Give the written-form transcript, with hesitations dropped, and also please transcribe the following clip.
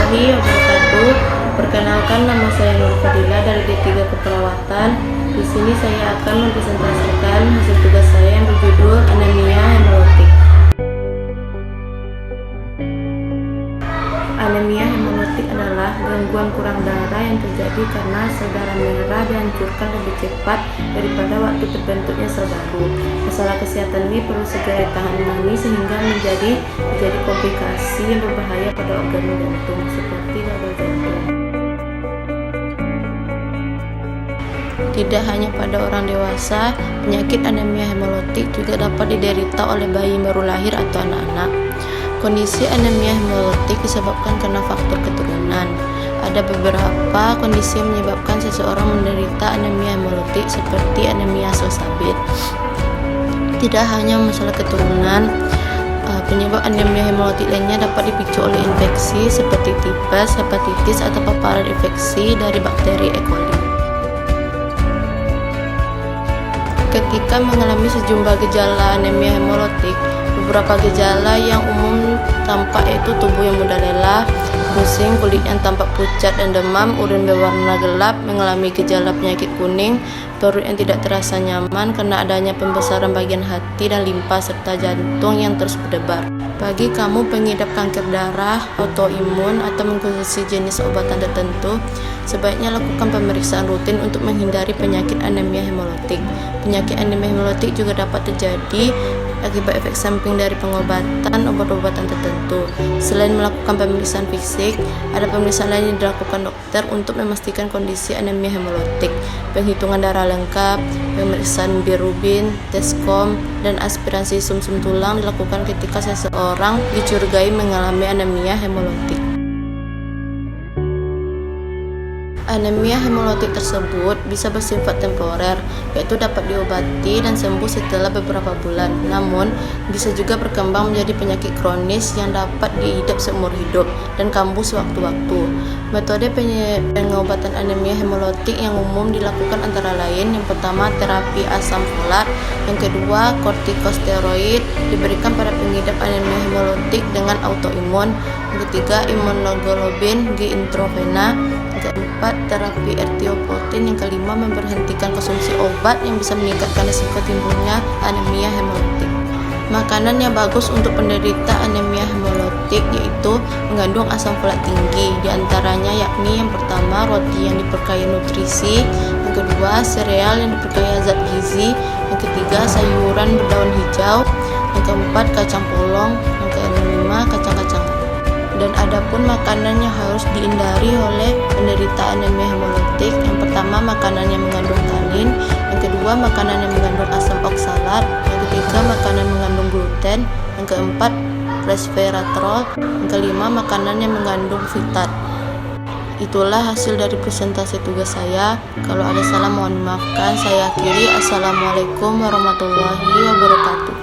warahmatullahi wabarakatuh. Perkenalkan, nama saya Nur Fadila dari D3 Keperawatan. Di sini saya akan mempresentasikan hasil tugas saya yang berjudul anemia hemolitik. Anemia hemolitik adalah gangguan kurang darah yang terjadi karena sel darah merah dihancurkan lebih cepat daripada waktu terbentuknya sel baru. Masalah kesehatan ini perlu segera ditangani sehingga menjadi komplikasi yang berbahaya pada organ jantung seperti gagal jantung. Tidak hanya pada orang dewasa, penyakit anemia hemolitik juga dapat diderita oleh bayi baru lahir atau anak-anak. Kondisi anemia hemolitik disebabkan karena faktor keturunan. Ada beberapa kondisi yang menyebabkan seseorang menderita anemia hemolitik seperti anemia sel-sabit. Tidak hanya masalah keturunan, penyebab anemia hemolitik lainnya dapat dipicu oleh infeksi seperti tipes, hepatitis, atau paparan infeksi dari bakteri E. coli. Ketika mengalami sejumlah gejala anemia hemolitik, beberapa gejala yang umum tampak yaitu tubuh yang mudah lelah, pusing, kulit yang tampak pucat dan demam, urin berwarna gelap, mengalami gejala penyakit kuning, perut yang tidak terasa nyaman karena adanya pembesaran bagian hati dan limpa, serta jantung yang terus berdebar. Bagi kamu pengidap kanker darah, autoimun, atau mengkonsumsi jenis obatan tertentu, sebaiknya lakukan pemeriksaan rutin untuk menghindari penyakit anemia hemolitik. Penyakit anemia hemolitik juga dapat terjadi akibat efek samping dari pengobatan obat-obatan tertentu. Selain melakukan pemeriksaan fisik, ada pemeriksaan lain yang dilakukan dokter untuk memastikan kondisi anemia hemolitik. Penghitungan darah lengkap, pemeriksaan bilirubin, tes kom, dan aspirasi sumsum tulang dilakukan ketika seseorang dicurigai mengalami anemia hemolitik. Anemia hemolitik tersebut bisa bersifat temporer, yaitu dapat diobati dan sembuh setelah beberapa bulan. Namun, bisa juga berkembang menjadi penyakit kronis yang dapat diidap seumur hidup dan kambuh sewaktu-waktu. Metode pengobatan anemia hemolitik yang umum dilakukan antara lain: yang pertama, terapi asam folat; yang kedua, kortikosteroid diberikan pada pengidap anemia hemolitik dengan autoimun; yang ketiga, imunoglobulin G intravena; yang keempat, terapi erythropoietin; yang kelima, memberhentikan konsumsi obat yang bisa meningkatkan risiko timbulnya anemia hemolitik. Makanan yang bagus untuk penderita anemia hemolitik yaitu mengandung asam folat tinggi, diantaranya yakni yang pertama, roti yang diperkaya nutrisi; yang kedua, sereal yang diperkaya zat gizi; yang ketiga, sayuran berdaun hijau; yang keempat, kacang polong; yang kelima, kacang-kacangan. Dan adapun makanan yang harus dihindari oleh penderita anemia hemolitik: yang pertama, makanan yang mengandung tanin; yang kedua, makanan yang mengandung asam oksalat; yang ketiga, makanan mengandung gluten; yang keempat, resveratrol; yang kelima, makanan yang mengandung fitat. Itulah hasil dari presentasi tugas saya. Kalau ada salah mohon dimaafkan. Saya akhiri. Assalamualaikum warahmatullahi wabarakatuh.